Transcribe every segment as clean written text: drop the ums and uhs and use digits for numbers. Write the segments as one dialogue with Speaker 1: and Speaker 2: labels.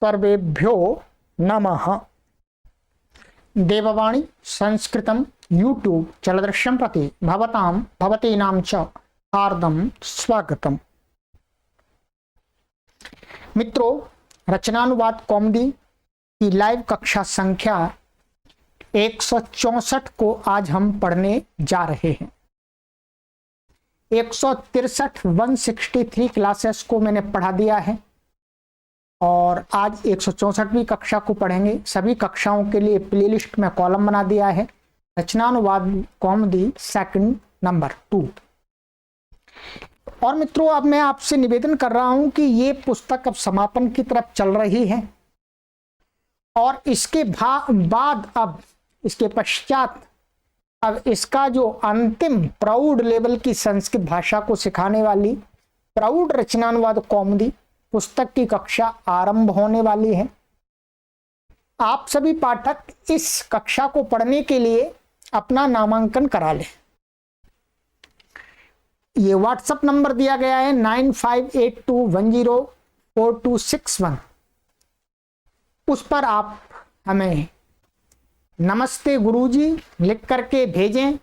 Speaker 1: सर्वेभ्यो नमः। देववाणी संस्कृतं यूट्यूब चलदृश्यं प्रति भवतीनां च हार्दं स्वागतम्। मित्रों, रचनानुवाद कॉमेडी की लाइव कक्षा संख्या 164 को आज हम पढ़ने जा रहे हैं। 163 क्लासेस को मैंने पढ़ा दिया है और आज 164वीं कक्षा को पढ़ेंगे। सभी कक्षाओं के लिए प्लेलिस्ट में कॉलम बना दिया है। रचनानुवाद कॉमेडी सेकंड नंबर 2। और मित्रों, अब मैं आपसे निवेदन कर रहा हूं कि ये पुस्तक अब समापन की तरफ चल रही है और इसके बाद अब इसके पश्चात अब इसका जो अंतिम प्रौढ़ लेवल की संस्कृत भाषा को सिखाने वाली प्रौढ़ रचनानुवाद कौमुदी पुस्तक की कक्षा आरंभ होने वाली है। आप सभी पाठक इस कक्षा को पढ़ने के लिए अपना नामांकन करा लें। ये व्हाट्सएप नंबर दिया गया है 9582104261। उस पर आप हमें नमस्ते गुरुजी लिख करके भेजें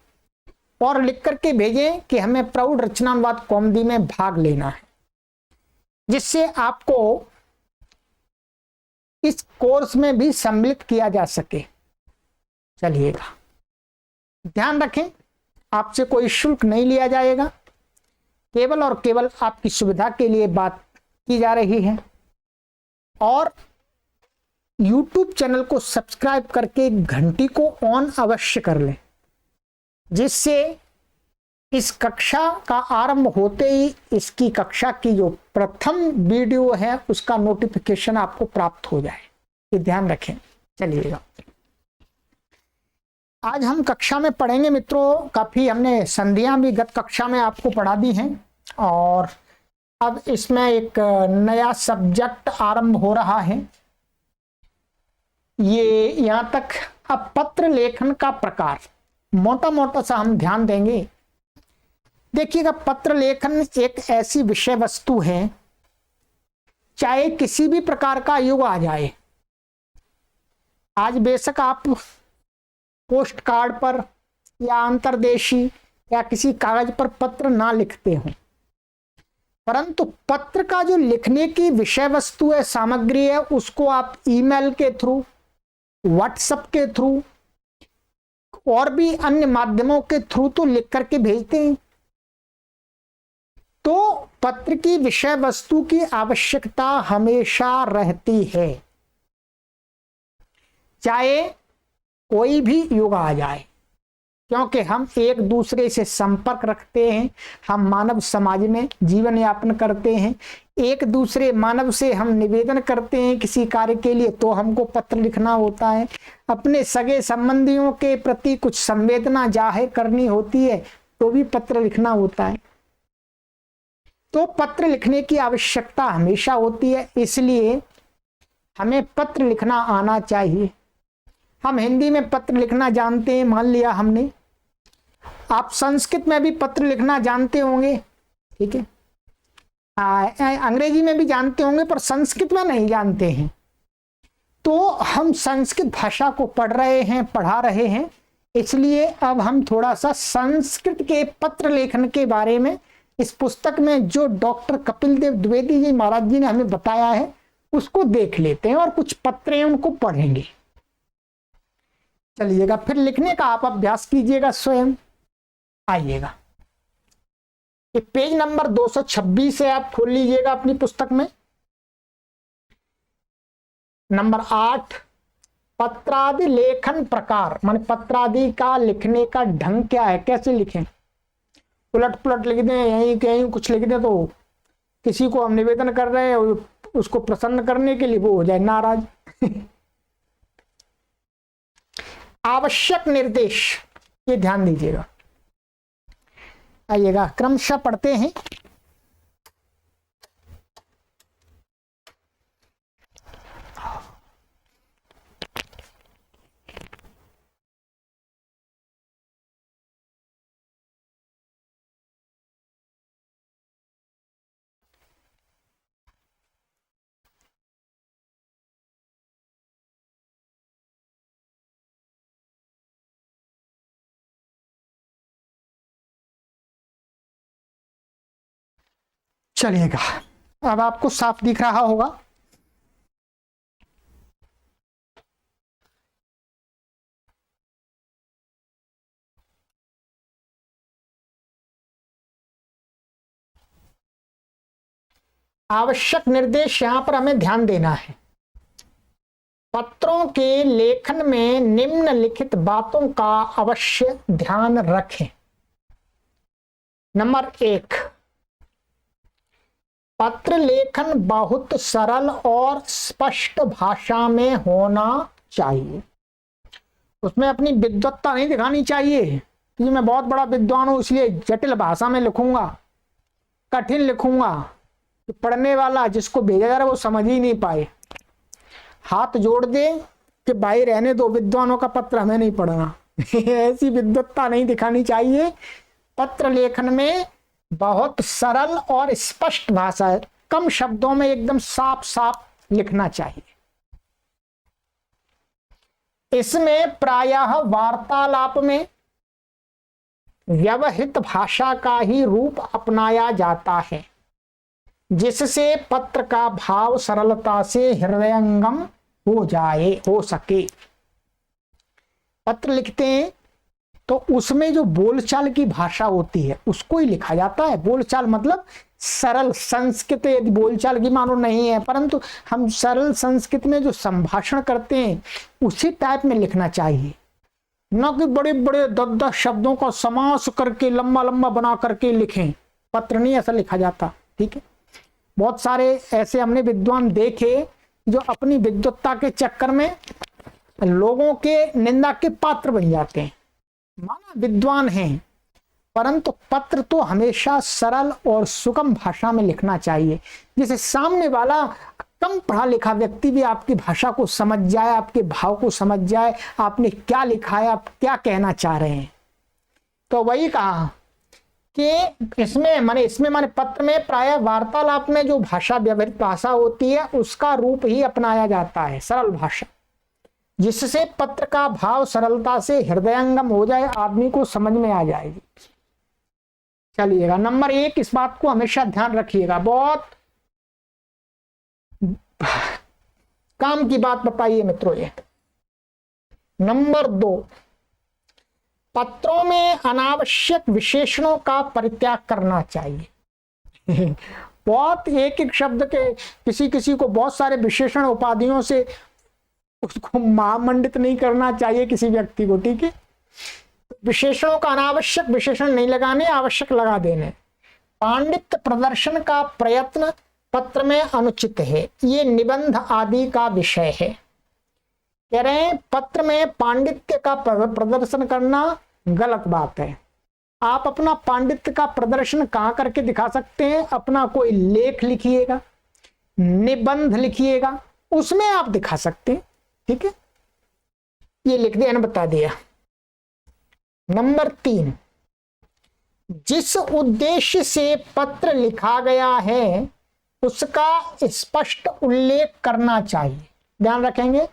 Speaker 1: और लिख करके भेजें कि हमें प्रौढ़ रचनानुवाद कौमुदी में भाग लेना है, जिससे आपको इस कोर्स में भी सम्मिलित किया जा सके। चलिएगा, ध्यान रखें, आपसे कोई शुल्क नहीं लिया जाएगा, केवल और केवल आपकी सुविधा के लिए बात की जा रही है। और YouTube चैनल को सब्सक्राइब करके घंटी को ऑन अवश्य कर लें, जिससे इस कक्षा का आरंभ होते ही इसकी कक्षा की जो प्रथम वीडियो है उसका नोटिफिकेशन आपको प्राप्त हो जाए। ये ध्यान रखें। चलिएगा, आज हम कक्षा में पढ़ेंगे मित्रों। काफी हमने संधियां भी गत कक्षा में आपको पढ़ा दी हैं और अब इसमें एक नया सब्जेक्ट आरंभ हो रहा है। ये यहां तक अब पत्र लेखन का प्रकार मोटा मोटा सा हम ध्यान देंगे। देखिएगा, पत्र लेखन एक ऐसी विषय वस्तु है, चाहे किसी भी प्रकार का युग आ जाए। आज बेशक आप पोस्ट कार्ड पर या अंतर्देशीय या किसी कागज पर पत्र ना लिखते हो, परंतु पत्र का जो लिखने की विषय वस्तु है, सामग्री है, उसको आप ईमेल के थ्रू, व्हाट्सएप के थ्रू और भी अन्य माध्यमों के थ्रू तो लिख करके भेजते हैं। तो पत्र की विषय वस्तु की आवश्यकता हमेशा रहती है, चाहे कोई भी युग आ जाए, क्योंकि हम एक दूसरे से संपर्क रखते हैं। हम मानव समाज में जीवन यापन करते हैं। एक दूसरे मानव से हम निवेदन करते हैं किसी कार्य के लिए तो हमको पत्र लिखना होता है। अपने सगे संबंधियों के प्रति कुछ संवेदना जाहिर करनी होती है तो भी पत्र लिखना होता है। तो पत्र लिखने की आवश्यकता हमेशा होती है, इसलिए हमें पत्र लिखना आना चाहिए। हम हिंदी में पत्र लिखना जानते हैं, मान लिया हमने। आप संस्कृत में भी पत्र लिखना जानते होंगे, ठीक है। अंग्रेजी में भी जानते होंगे, पर संस्कृत में नहीं जानते हैं। तो हम संस्कृत भाषा को पढ़ रहे हैं, पढ़ा रहे हैं, इसलिए अब हम थोड़ा सा संस्कृत के पत्र लेखन के बारे में इस पुस्तक में जो डॉक्टर कपिल देव द्विवेदी जी महाराज जी ने हमें बताया है उसको देख लेते हैं और कुछ पत्र हैं उनको पढ़ेंगे। चलिएगा, फिर लिखने का आप अभ्यास कीजिएगा स्वयं। आइएगा, ये पेज नंबर 226 है, आप खोल लीजिएगा अपनी पुस्तक में। नंबर 8, पत्रादि लेखन प्रकार, माने पत्रादि का लिखने का ढंग क्या है, कैसे लिखें। उलट पुलट लिख दें, यहीं कहीं कुछ लिख दें तो किसी को हम निवेदन कर रहे हैं उसको प्रसन्न करने के लिए, वो हो जाए नाराज। आवश्यक निर्देश, ये ध्यान दीजिएगा। आइएगा, क्रमशः पढ़ते हैं। चलिएगा, अब आपको साफ दिख रहा होगा। आवश्यक निर्देश यहां पर हमें ध्यान देना है। पत्रों के लेखन में निम्नलिखित बातों का अवश्य ध्यान रखें। नंबर 1, पत्र लेखन बहुत सरल और स्पष्ट भाषा में होना चाहिए। उसमें अपनी विद्वत्ता नहीं दिखानी चाहिए कि मैं बहुत बड़ा विद्वान हूं इसलिए जटिल भाषा में लिखूंगा, कठिन लिखूंगा, कि पढ़ने वाला जिसको भेजा जा रहा है वो समझ ही नहीं पाए, हाथ जोड़ दे कि भाई रहने दो, विद्वानों का पत्र हमें नहीं पढ़ना। ऐसी विद्वत्ता नहीं दिखानी चाहिए। पत्र लेखन में बहुत सरल और स्पष्ट भाषा है, कम शब्दों में एकदम साफ साफ लिखना चाहिए। इसमें प्रायः वार्तालाप में व्यवहित भाषा का ही रूप अपनाया जाता है, जिससे पत्र का भाव सरलता से हृदयंगम हो सके। पत्र लिखते हैं तो उसमें जो बोलचाल की भाषा होती है उसको ही लिखा जाता है। बोलचाल मतलब सरल संस्कृत, यदि बोलचाल की मानो नहीं है, परंतु हम सरल संस्कृत में जो संभाषण करते हैं उसी टाइप में लिखना चाहिए, न कि बड़े बड़े 10-10 शब्दों का समास करके लंबा लंबा बना करके लिखें। पत्र नहीं ऐसा लिखा जाता, ठीक है। बहुत सारे ऐसे हमने विद्वान देखे जो अपनी विद्वत्ता के चक्कर में लोगों के निंदा के पात्र बन जाते हैं। माना विद्वान हैं, परंतु पत्र तो हमेशा सरल और सुगम भाषा में लिखना चाहिए, जिसे सामने वाला कम पढ़ा लिखा व्यक्ति भी आपकी भाषा को समझ जाए, आपके भाव को समझ जाए, आपने क्या लिखा है, आप क्या कहना चाह रहे हैं। तो वही कहा कि इसमें माने पत्र में प्राय वार्तालाप में जो भाषा व्यवहारिक भाषा होती है उसका रूप ही अपनाया जाता है, सरल भाषा, जिससे पत्र का भाव सरलता से हृदयंगम हो जाए, आदमी को समझ में आ जाएगी। चलिएगा, नंबर 1 इस बात को हमेशा ध्यान रखिएगा, बहुत काम की बात बताइए मित्रों ये। नंबर 2, पत्रों में अनावश्यक विशेषणों का परित्याग करना चाहिए। बहुत एक शब्द के किसी को बहुत सारे विशेषण उपाधियों से उसको महामंडित नहीं करना चाहिए किसी व्यक्ति को, ठीक है। विशेषणों का अनावश्यक विशेषण नहीं लगाने, आवश्यक लगा देने। पांडित्य प्रदर्शन का प्रयत्न पत्र में अनुचित है, ये निबंध आदि का विषय है। कह रहे हैं पत्र में पांडित्य का प्रदर्शन करना गलत बात है। आप अपना पांडित्य का प्रदर्शन कहां करके दिखा सकते हैं? अपना कोई लेख लिखिएगा, निबंध लिखिएगा, उसमें आप दिखा सकते हैं, ठीक है। ये लिख दिया, बता दिया। नंबर 3, जिस उद्देश्य से पत्र लिखा गया है उसका स्पष्ट उल्लेख करना चाहिए। ध्यान रखेंगे,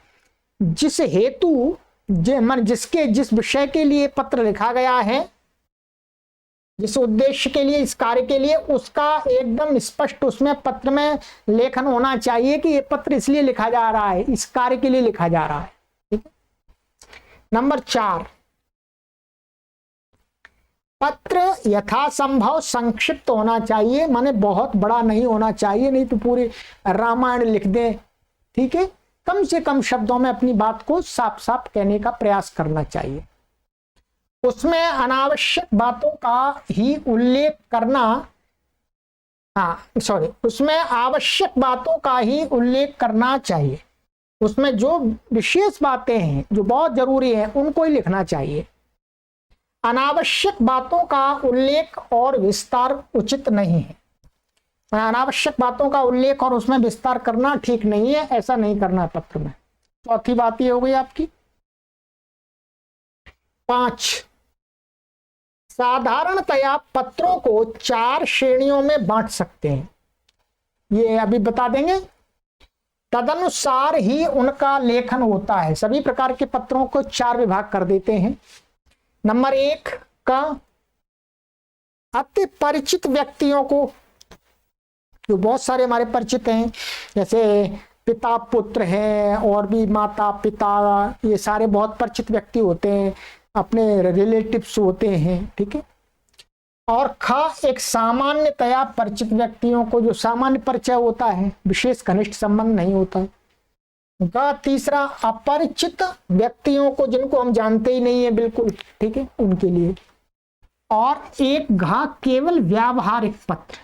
Speaker 1: जिस हेतु जिस विषय के लिए पत्र लिखा गया है, जिस उद्देश्य के लिए, इस कार्य के लिए, उसका एकदम स्पष्ट उसमें पत्र में लेखन होना चाहिए कि ये पत्र इसलिए लिखा जा रहा है, इस कार्य के लिए लिखा जा रहा है, ठीक है। नंबर 4, पत्र यथासंभव संक्षिप्त होना चाहिए, माने बहुत बड़ा नहीं होना चाहिए, नहीं तो पूरी रामायण लिख दें, ठीक है। कम से कम शब्दों में अपनी बात को साफ साफ कहने का प्रयास करना चाहिए। उसमें अनावश्यक बातों का ही उल्लेख करना, उसमें आवश्यक बातों का ही उल्लेख करना चाहिए। उसमें जो विशेष बातें हैं जो बहुत जरूरी हैं उनको ही लिखना चाहिए। अनावश्यक बातों का उल्लेख और विस्तार उचित नहीं है। अनावश्यक बातों का उल्लेख और उसमें विस्तार करना ठीक नहीं है, ऐसा नहीं करना है पत्र में। चौथी बात ये हो गई आपकी। 5, साधारणतया पत्रों को 4 श्रेणियों में बांट सकते हैं, ये अभी बता देंगे। तदनुसार ही उनका लेखन होता है। सभी प्रकार के पत्रों को 4 विभाग कर देते हैं। नंबर 1 का अति परिचित व्यक्तियों को जो बहुत सारे हमारे परिचित हैं, जैसे पिता पुत्र है और भी माता पिता, ये सारे बहुत परिचित व्यक्ति होते हैं, अपने रिलेटिव्स होते हैं, ठीक है। और खा एक सामान्यतया परिचित व्यक्तियों को, जो सामान्य परिचय होता है, विशेष घनिष्ठ संबंध नहीं होता है। ग तीसरा अपरिचित व्यक्तियों को, जिनको हम जानते ही नहीं है बिल्कुल, ठीक है, उनके लिए। और एक घा केवल व्यावहारिक पत्र,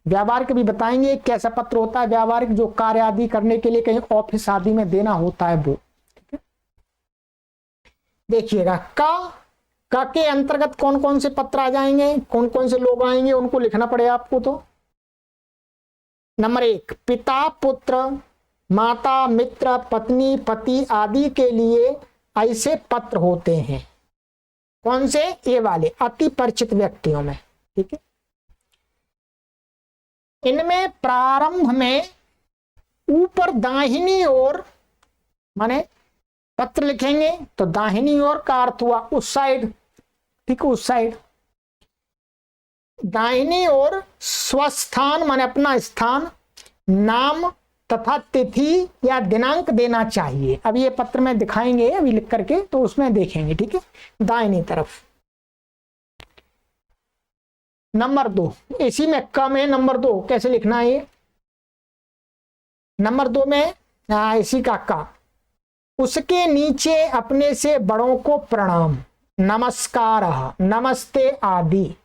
Speaker 1: व्यावहारिक भी बताएंगे कैसा पत्र होता है व्यावहारिक, जो कार्य आदि करने के लिए कहीं ऑफिस आदि में देना होता है वो, ठीक है। देखिएगा का के अंतर्गत कौन कौन से पत्र आ जाएंगे, कौन कौन से लोग आएंगे, उनको लिखना पड़ेगा आपको। तो नंबर 1, पिता पुत्र माता मित्र पत्नी पति आदि के लिए ऐसे पत्र होते हैं। कौन से? ये वाले अति परिचित व्यक्तियों में, ठीक है। इनमें प्रारंभ में ऊपर दाहिनी ओर, माने पत्र लिखेंगे तो दाहिनी ओर का अर्थ हुआ उस साइड, ठीक है, उस साइड। दाहिनी ओर स्वस्थान माने अपना स्थान, नाम तथा तिथि या दिनांक देना चाहिए। अब ये पत्र में दिखाएंगे अभी लिख करके, तो उसमें देखेंगे, ठीक है, दाहिनी तरफ। नंबर 2, इसी में कम है नंबर 2, कैसे लिखना है ये? नंबर 2 में इसी का उसके नीचे अपने से बड़ों को प्रणाम, नमस्कार, नमस्ते आदि।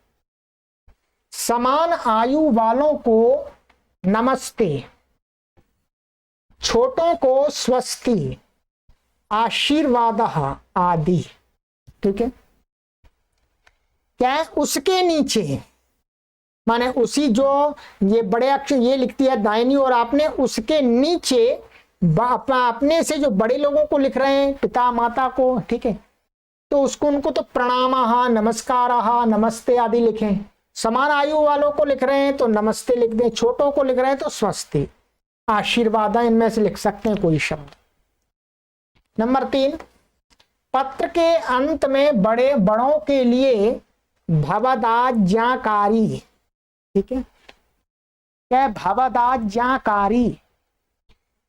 Speaker 1: समान आयु वालों को नमस्ते, छोटों को स्वस्ति, आशीर्वाद आदि, ठीक है। क्या है? उसके नीचे माने उसी, जो ये बड़े अक्षर ये लिखती है दाहिनी और आपने उसके नीचे अपने से जो बड़े लोगों को लिख रहे हैं, पिता माता को, ठीक है, तो उसको उनको तो प्रणाम नमस्कार नमस्ते आदि लिखें। समान आयु वालों को लिख रहे हैं तो नमस्ते लिख दें, छोटों को लिख रहे हैं तो स्वस्ति, आशीर्वाद, इनमें से लिख सकते हैं कोई शब्द। नंबर 3, पत्र के अंत में बड़ों के लिए भवदाज्ञाकारी, ठीक है, क्या? भवदाज्ञाकारी,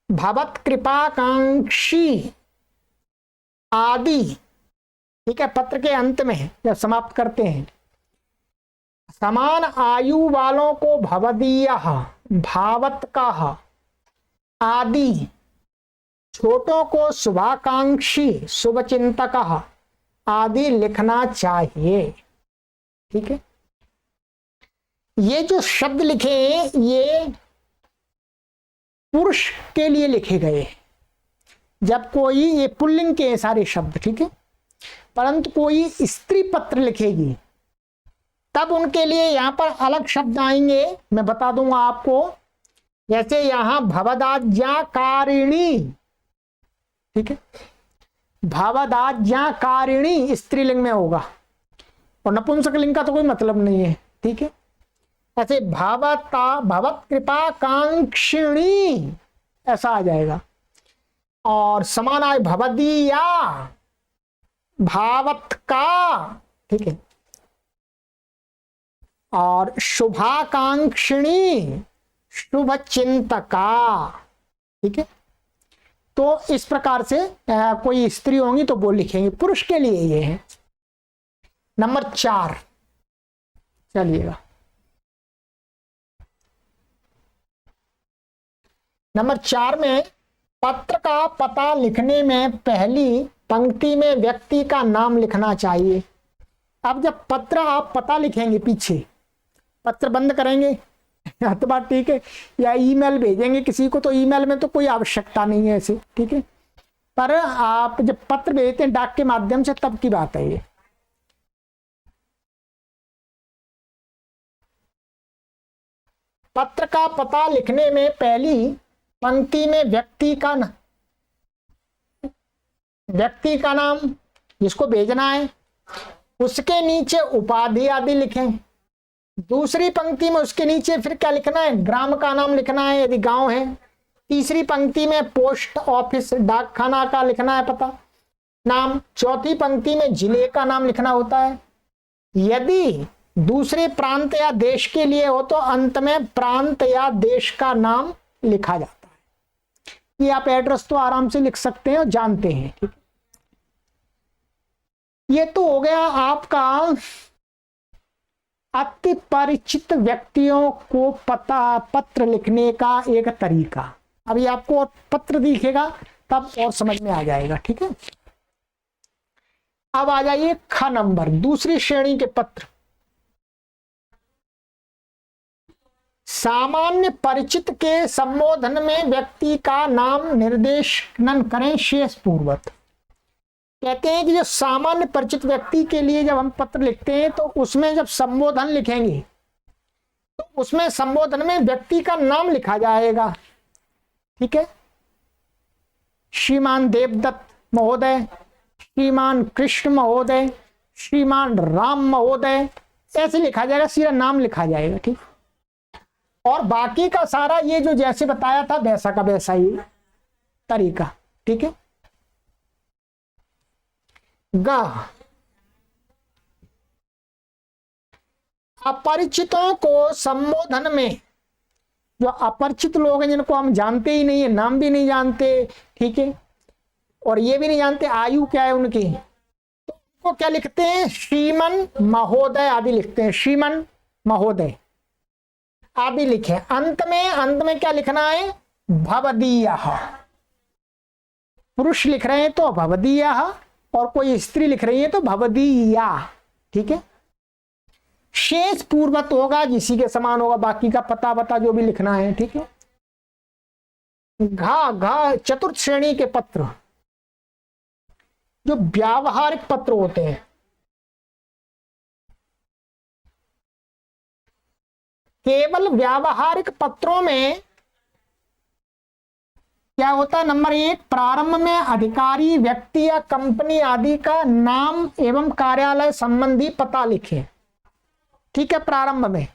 Speaker 1: भवत कृपाकांक्षी आदि, ठीक है, पत्र के अंत में जब समाप्त करते हैं। समान आयु वालों को भवदीय, भावत का आदि, छोटों को शुभाकांक्षी, शुभचिंतक आदि लिखना चाहिए, ठीक है। ये जो शब्द लिखे हैं ये पुरुष के लिए लिखे गए, जब कोई, ये पुल्लिंग के सारे शब्द, ठीक है, परंतु कोई स्त्री पत्र लिखेगी तब उनके लिए यहां पर अलग शब्द आएंगे, मैं बता दूंगा आपको। जैसे यहां भवदाज्ञाकारिणी, ठीक है, भवदाज्ञाकारिणी स्त्रीलिंग में होगा और नपुंसकलिंग का तो कोई मतलब नहीं है, ठीक है। ऐसे भवत कृपा कांक्षिणी ऐसा आ जाएगा। और समान आय भवदीया, भावत का, ठीक है, और शुभाकांक्षिणी, शुभ चिंतका, ठीक है। तो इस प्रकार से कोई स्त्री होंगी तो वो लिखेंगे, पुरुष के लिए ये है। नंबर 4 चलिएगा, नंबर 4 में पत्र का पता लिखने में पहली पंक्ति में व्यक्ति का नाम लिखना चाहिए। अब जब पत्र आप पता लिखेंगे, पीछे पत्र बंद करेंगे तो बात ठीक है, या ईमेल भेजेंगे किसी को तो ईमेल में तो कोई आवश्यकता नहीं है ऐसे, ठीक है। पर आप जब पत्र भेजते हैं डाक के माध्यम से तब की बात है ये। पत्र का पता लिखने में पहली पंक्ति में व्यक्ति का नाम जिसको भेजना है, उसके नीचे उपाधि आदि लिखें। दूसरी पंक्ति में उसके नीचे फिर क्या लिखना है? ग्राम का नाम लिखना है यदि गांव है। तीसरी पंक्ति में पोस्ट ऑफिस डाकखाना का लिखना है पता नाम। चौथी पंक्ति में जिले का नाम लिखना होता है। यदि दूसरे प्रांत या देश के लिए हो तो अंत में प्रांत या देश का नाम लिखा जाता है। ये आप एड्रेस तो आराम से लिख सकते हैं और जानते हैं, ठीक है। ये तो हो गया आपका अति परिचित व्यक्तियों को पत्र लिखने का एक तरीका। अभी आपको पत्र दिखेगा तब और समझ में आ जाएगा, ठीक है। अब आ जाइए ख नंबर, दूसरी श्रेणी के पत्र। सामान्य परिचित के संबोधन में व्यक्ति का नाम निर्देशन करें शेष पूर्वक। कहते हैं कि जो सामान्य परिचित व्यक्ति के लिए जब हम पत्र लिखते हैं तो उसमें जब संबोधन लिखेंगे तो उसमें संबोधन में व्यक्ति का नाम लिखा जाएगा, ठीक है। श्रीमान देवदत्त महोदय, श्रीमान कृष्ण महोदय, श्रीमान राम महोदय, ऐसे लिखा जाएगा, सीधा नाम लिखा जाएगा, ठीक। और बाकी का सारा ये जो जैसे बताया था वैसा का वैसा ही तरीका, ठीक है। ग, अपरिचितों को संबोधन में, जो अपरिचित लोग हैं जिनको हम जानते ही नहीं है, नाम भी नहीं जानते, ठीक है, और ये भी नहीं जानते आयु क्या है उनकी, तो उनको क्या लिखते हैं, श्रीमन महोदय आदि लिखते हैं, श्रीमन महोदय आदि लिखे। अंत में क्या लिखना है, भवदीयः। पुरुष लिख रहे हैं तो भवदीयः, और कोई स्त्री लिख रही है तो भवदीया, ठीक है। शेष पूर्वत होगा, जिसी के समान होगा, बाकी का पता बता जो भी लिखना है, ठीक है। घ, चतुर्थ श्रेणी के पत्र, जो व्यावहारिक पत्र होते हैं। केवल व्यावहारिक पत्रों में क्या होता है, नंबर 1, प्रारंभ में अधिकारी व्यक्ति या कंपनी आदि का नाम एवं कार्यालय संबंधी पता लिखें, ठीक है। प्रारंभ में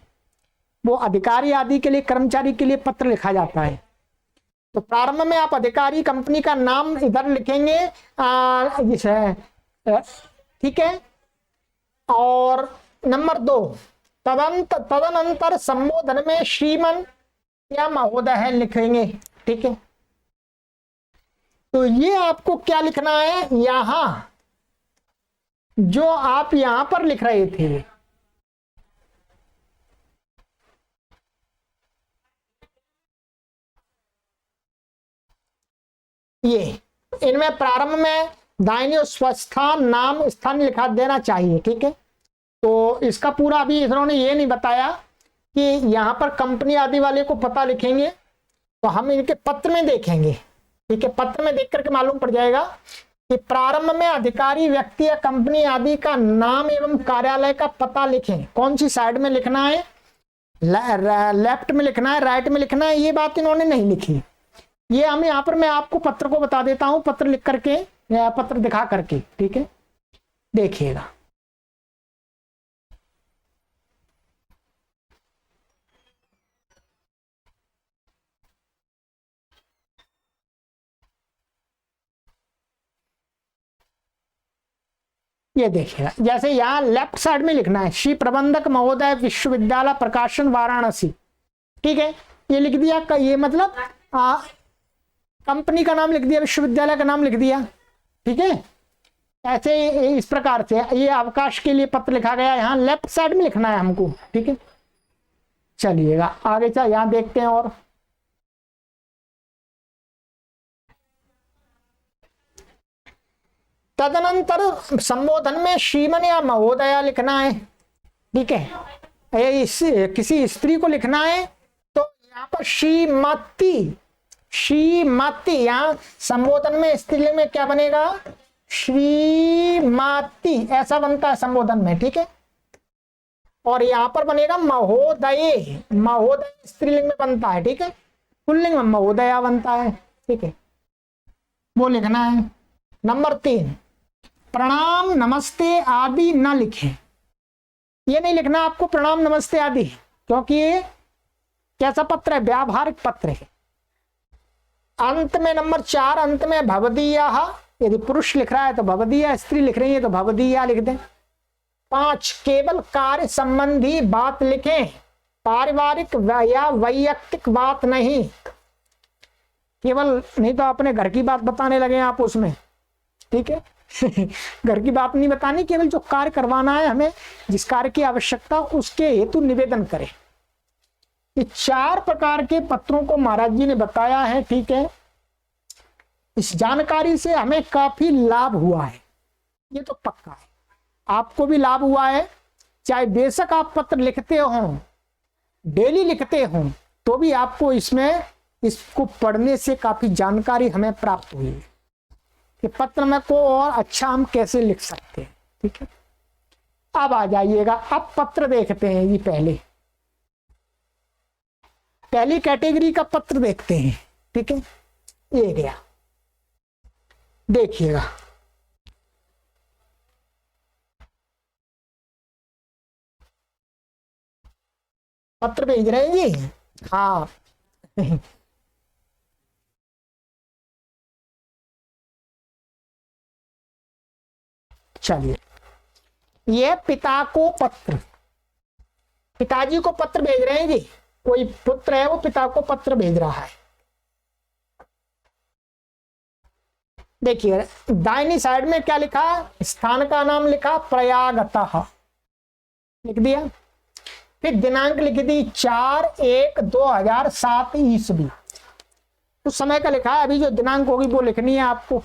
Speaker 1: वो अधिकारी आदि के लिए, कर्मचारी के लिए पत्र लिखा जाता है, तो प्रारंभ में आप अधिकारी कंपनी का नाम इधर लिखेंगे, ठीक है। और नंबर 2, तदनंतर संबोधन में श्रीमन या महोदय है लिखेंगे, ठीक है। तो ये आपको क्या लिखना है, यहां जो आप यहां पर लिख रहे थे, ये इनमें प्रारंभ में दाहिनी ओर स्वस्थान नाम स्थान लिखा देना चाहिए, ठीक है। तो इसका पूरा अभी इन्होंने ये नहीं बताया कि यहां पर कंपनी आदि वाले को पता लिखेंगे, तो हम इनके पत्र में देखेंगे, ठीक है। पत्र में देख करके मालूम पड़ जाएगा कि प्रारंभ में अधिकारी व्यक्ति या कंपनी आदि का नाम एवं कार्यालय का पता लिखें। कौन सी साइड में लिखना है, लेफ्ट में लिखना है, राइट में लिखना है, ये बात इन्होंने नहीं लिखी। ये हम यहाँ पर मैं आपको पत्र को बता देता हूं, पत्र लिख करके या पत्र दिखा करके, ठीक है, देखिएगा। ये देखिएगा, जैसे यहाँ लेफ्ट साइड में लिखना है, श्री प्रबंधक महोदय विश्वविद्यालय प्रकाशन वाराणसी, ठीक है, ये लिख दिया। ये मतलब कंपनी का नाम लिख दिया, विश्वविद्यालय का नाम लिख दिया, ठीक है। ऐसे इस प्रकार से ये अवकाश के लिए पत्र लिखा गया, यहाँ लेफ्ट साइड में लिखना है हमको, ठीक है। चलिएगा आगे चल, यहाँ देखते हैं। और तदनंतर संबोधन में श्रीमन या महोदया लिखना है, ठीक है। किसी स्त्री को लिखना है तो यहाँ पर श्रीमती, श्रीमती, यहाँ संबोधन में स्त्रीलिंग में क्या बनेगा, श्रीमती, ऐसा बनता है संबोधन में, ठीक है। और यहाँ पर बनेगा महोदय, महोदय स्त्रीलिंग में बनता है, ठीक है। पुल्लिंग में महोदया बनता है, ठीक है, वो लिखना है। नंबर 3, प्रणाम नमस्ते आदि न लिखें। ये नहीं लिखना आपको प्रणाम नमस्ते आदि, क्योंकि ये कैसा पत्र है, व्यावहारिक पत्र है। अंत में नंबर 4, अंत में भवदीया, यदि पुरुष लिख रहा है तो भवदीया, स्त्री लिख रही है तो भवदीया लिख दें, 5 केवल कार्य संबंधी बात लिखें, पारिवारिक या वैयक्तिक बात नहीं। केवल नहीं तो अपने घर की बात बताने लगे आप उसमें, ठीक है। घर की बात नहीं बतानी, केवल जो कार्य करवाना है हमें, जिस कार्य की आवश्यकता उसके हेतु निवेदन करें। ये 4 प्रकार के पत्रों को महाराज जी ने बताया है, ठीक है। इस जानकारी से हमें काफी लाभ हुआ है, ये तो पक्का है। आपको भी लाभ हुआ है, चाहे बेशक आप पत्र लिखते हो, डेली लिखते हो, तो भी आपको इसको पढ़ने से काफी जानकारी हमें प्राप्त हुई है कि पत्र में को और अच्छा हम कैसे लिख सकते हैं, ठीक है। अब आ जाइएगा, अब पत्र देखते हैं जी। पहली कैटेगरी का पत्र देखते हैं, ठीक है। ये गया, देखिएगा। पत्र भेज रहे हैं जी, हाँ। चलिए, ये पिता को पत्र, पिताजी को पत्र भेज रहे हैं जी। कोई पुत्र है, वो पिता को पत्र भेज रहा है। देखिए दाहिनी साइड में क्या लिखा, स्थान का नाम लिखा प्रयागतः, लिख दिया। फिर दिनांक लिख दी 4/1/2007 ईस्वी। उस समय का लिखा है, अभी जो दिनांक होगी वो लिखनी है आपको,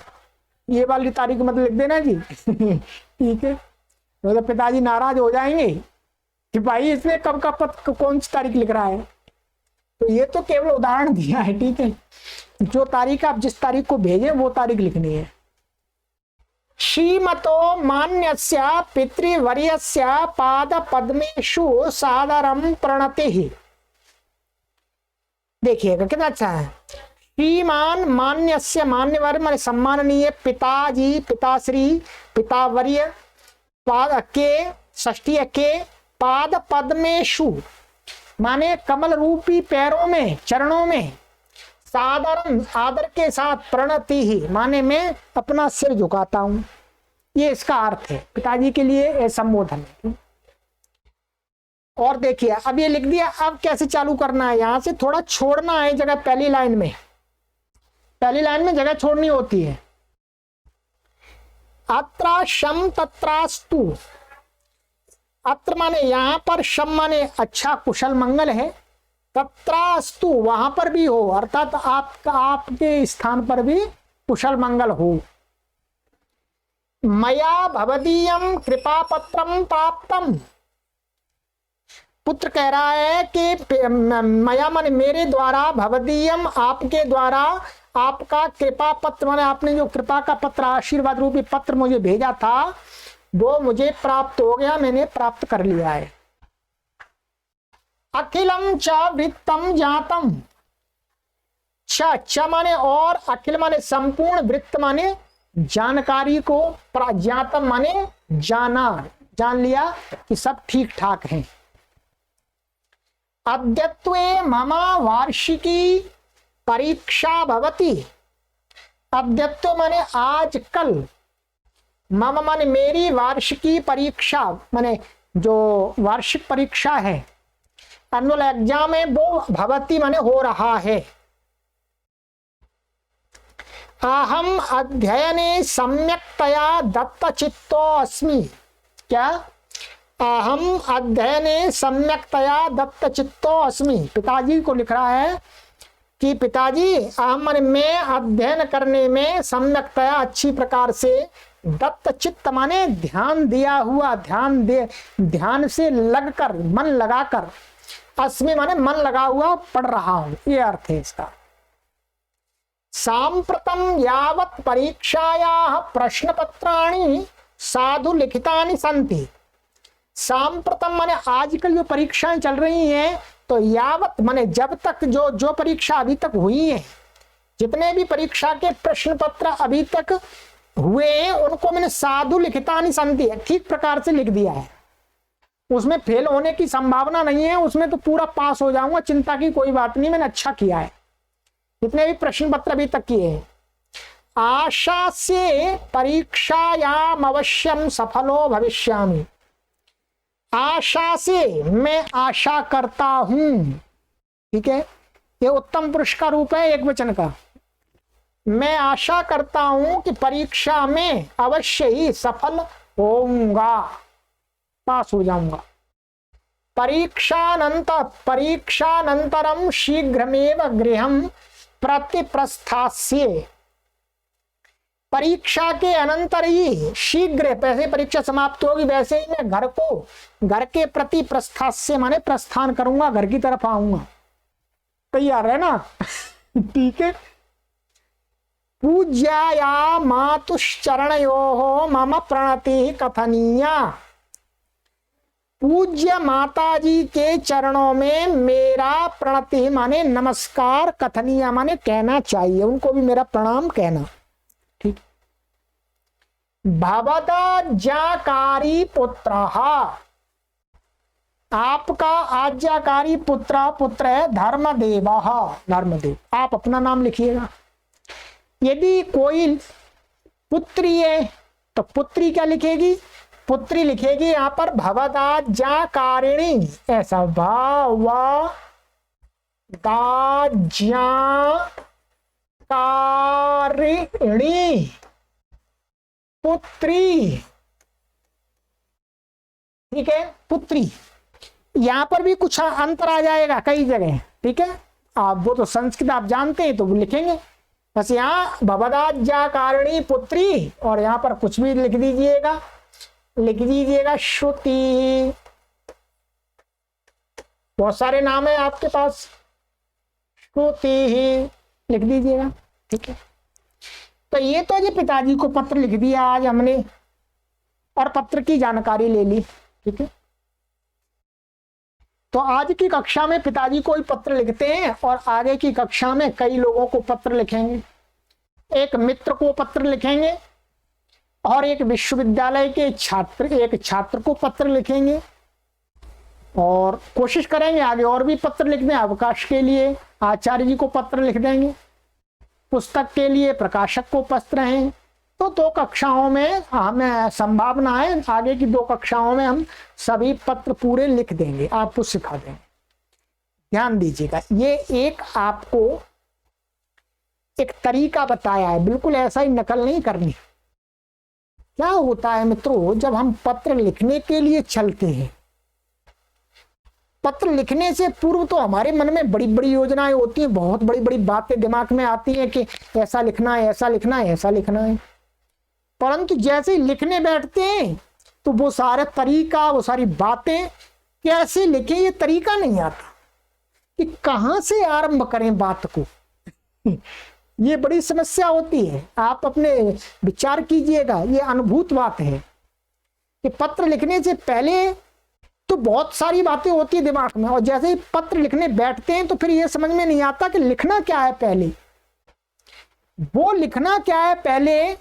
Speaker 1: ये वाली तारीख मत लिख देना जी। ठीक है, तो पिताजी नाराज हो जाएंगे कि भाई इसने कब का पत्र कौन सी तारीख लिख रहा है। तो ये तो केवल उदाहरण दिया है, ठीक है। जो तारीख आप जिस तारीख को भेजें वो तारीख लिखनी है। श्रीमतो मान्यस्य पितृवर्यस्य पाद पद्मेषु सादरम प्रणतिः। देखिएगा कितना अच्छा है। श्रीमान मान्यस्य, मान्यवर माने सम्माननीय, पिताजी, पिताश्री, पितावर्य, पाद के, षष्ठी के, पाद पद्मेषु माने कमल रूपी पैरों में, चरणों में, सादरम आदर के साथ, प्रणति ही माने मैं अपना सिर झुकाता हूं। ये इसका अर्थ है, पिताजी के लिए संबोधन है। और देखिए अब ये लिख दिया, अब कैसे चालू करना है, यहां से थोड़ा छोड़ना है जगह। पहली लाइन में जगह छोड़नी होती है। अत्र शम तत्रास्तु, अत्र माने यहां पर, शम माने अच्छा कुशल मंगल है, तत्रास्तु वहां पर भी हो, अर्थात आपके स्थान पर भी कुशल मंगल हो। मया भवदीयम कृपा पत्रम प्राप्तम, पुत्र कह रहा है कि मया माने मेरे द्वारा, भवदीयम आपके द्वारा, आपका कृपा पत्र माने आपने जो कृपा का पत्र, आशीर्वाद रूपी पत्र मुझे भेजा था, वो मुझे प्राप्त हो गया, मैंने प्राप्त कर लिया है। अखिलम च वृत्तम जातम, च माने और, अखिल माने संपूर्ण, वृत्त माने जानकारी को, जातम माने जाना, जान लिया कि सब ठीक ठाक है। अद्यत्वे मम वार्षिकी परीक्षा भवति, अद्यत्व माने आज कल, मम माने मेरी, वार्षिकी परीक्षा माने जो वार्षिक परीक्षा है, एनुअल एग्जाम है, वो भवति माने हो रहा है। अहम अध्ययने सम्यक्तया दत्तचित्तो अस्मि, क्या, अहम अध्ययने सम्यक्तया दत्तचित्तो अस्मि, पिताजी को लिख रहा है कि पिताजी, अहम माने मैं, अध्ययन करने में, सम्यक्तया अच्छी प्रकार से, दत्तचित्त माने ध्यान दिया हुआ, ध्यान से लगकर, मन लगाकर, अस्मि माने मन लगा हुआ पढ़ रहा हूं, ये अर्थ है इसका। सांप्रतम यावत् परीक्षायाः प्रश्न पत्राणि साधु लिखितानि सन्ति, सांप्रतम माने आजकल जो परीक्षाएं चल रही हैं, तो यावत माने जब तक, जो परीक्षा अभी तक हुई है, जितने भी परीक्षा के प्रश्न पत्र अभी तक हुए हैं, उनको मैंने साधु लिखितानि सन्ति, ठीक प्रकार से लिख दिया है। उसमें फेल होने की संभावना नहीं है, उसमें तो पूरा पास हो जाऊंगा, चिंता की कोई बात नहीं, मैंने अच्छा किया है जितने भी प्रश्न पत्र अभी तक किए हैं। आशा से परीक्षायाम अवश्यम सफलो भविष्यामि, आशा से मैं आशा करता हूं, ठीक है, ये उत्तम पुरुष का रूप है एक वचन का। मैं आशा करता हूं कि परीक्षा में अवश्य ही सफल होऊंगा, पास हो जाऊंगा। परीक्षानंतरम शीघ्रमेव गृहं प्रतिप्रस्थास्ये, परीक्षा के अनंतर ही शीघ्र, जैसे परीक्षा समाप्त होगी वैसे ही मैं घर के प्रति प्रस्थास्य माने प्रस्थान करूंगा, घर की तरफ आऊंगा। तैयार है ना? ठीक है। पूज्याया मातुश्चरणयोः मम प्रणति कथनीया, पूज्य माता जी के चरणों में मेरा प्रणति माने नमस्कार, कथनीय माने कहना चाहिए, उनको भी मेरा प्रणाम कहना। ठीक। भवदाज्ञाकारी पुत्रः, आपका आज्ञाकारी पुत्र है धर्मदेवः, धर्मदेव। आप अपना नाम लिखिएगा। यदि कोई पुत्री है तो पुत्री क्या लिखेगी? पुत्री लिखेगी यहां पर भवदाज्ञाकारिणी, ऐसा भवदाज्ञाकारिणी पुत्री, ठीक है, पुत्री। यहां पर भी कुछ अंतर आ जाएगा कई जगह, ठीक है। आप वो तो संस्कृत आप जानते हैं तो वो लिखेंगे, बस यहाँ भवदाज्ञाकारिणी पुत्री, और यहाँ पर कुछ भी लिख दीजिएगा, श्रुति। बहुत सारे नाम है आपके पास, श्रुति ही लिख दीजिएगा, ठीक है। तो ये तो जी पिताजी को पत्र लिख दिया आज हमने, और पत्र की जानकारी ले ली, ठीक है। तो आज की कक्षा में पिताजी को ही पत्र लिखते हैं, और आगे की कक्षा में कई लोगों को पत्र लिखेंगे। एक मित्र को पत्र लिखेंगे, और एक विश्वविद्यालय के एक छात्र को पत्र लिखेंगे, और कोशिश करेंगे आगे और भी पत्र लिख दें। अवकाश के लिए आचार्य जी को पत्र लिख देंगे, पुस्तक के लिए प्रकाशक को पत्र हैं। तो 2 कक्षाओं में हमें संभावना है, आगे की 2 कक्षाओं में हम सभी पत्र पूरे लिख देंगे, आपको सिखा देंगे। ध्यान दीजिएगा, ये एक आपको एक तरीका बताया है, बिल्कुल ऐसा ही नकल नहीं करनी। क्या होता है मित्रों, जब हम पत्र लिखने के लिए चलते हैं, पत्र लिखने से पूर्व तो हमारे मन में बड़ी बड़ी योजनाएं होती हैं, बहुत बड़ी बड़ी बातें दिमाग में आती हैं कि ऐसा लिखना है, ऐसा लिखना है, ऐसा लिखना है। परंतु जैसे ही लिखने बैठते हैं तो वो सारे तरीका, वो सारी बातें कैसे लिखें ये तरीका नहीं आता, कि कहाँ से आरंभ करें बात को। ये बड़ी समस्या होती है। आप अपने विचार कीजिएगा, ये अनुभूत बात है कि पत्र लिखने से पहले तो बहुत सारी बातें होती है दिमाग में, और जैसे ही पत्र लिखने बैठते हैं तो फिर ये समझ में नहीं आता कि लिखना क्या है पहले। वो लिखना क्या है पहले,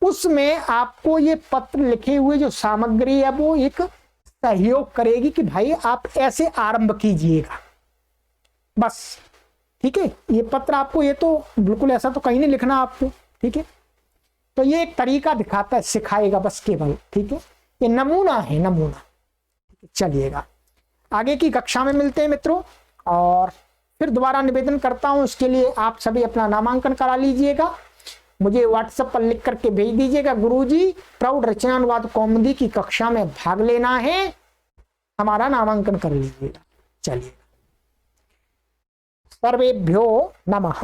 Speaker 1: उसमें आपको ये पत्र लिखे हुए जो सामग्री है वो एक सहयोग करेगी कि भाई आप ऐसे आरंभ कीजिएगा, बस, ठीक है। ये पत्र आपको, ये तो बिल्कुल ऐसा तो कहीं नहीं लिखना आपको, ठीक है। तो ये एक तरीका दिखाता है, सिखाएगा बस केवल, ठीक है। ये नमूना है, नमूना। चलिएगा, आगे की कक्षा में मिलते हैं मित्रों। और फिर दोबारा निवेदन करता हूं, उसके लिए आप सभी अपना नामांकन करा लीजिएगा, मुझे व्हाट्सएप पर लिख करके भेज दीजिएगा, गुरुजी प्रौढ़ रचनानुवाद कौमुदी की कक्षा में भाग लेना है, हमारा नामांकन कर लीजिएगा। चलिए, सर्वेभ्यो नमः।